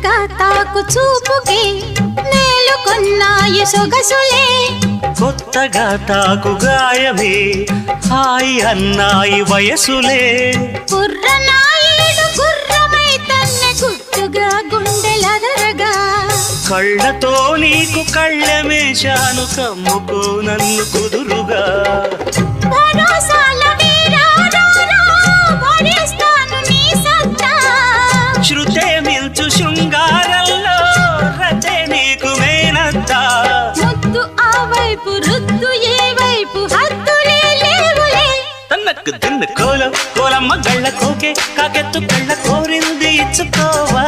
కొత్తగా తాకు చూపుకి నేలుకొన్నాయి సొగసులే కొత్తగా తాకు గాయమే హాయి అన్నాయి వయసులే కుర్రనాయుడు గుర్రమై తన్నే గుట్టుగా గుండెలదరగా కళ్ళతో నీకు కళ్ళమేశాను కమ్ముకో నన్ను కుదురుగా శృతే మిల్చు శృంగారంలో రతే నీకు మేనత్తా ముద్దు ఆ వైపు రుద్దు ఏ వైపు హద్దులే లేవులే తన్నకు దిన్ను కోలం కోలమ్మ గళ్ళ కోకే కాకెత్తు కళ్ళ కోరింది ఇచ్చుకోవా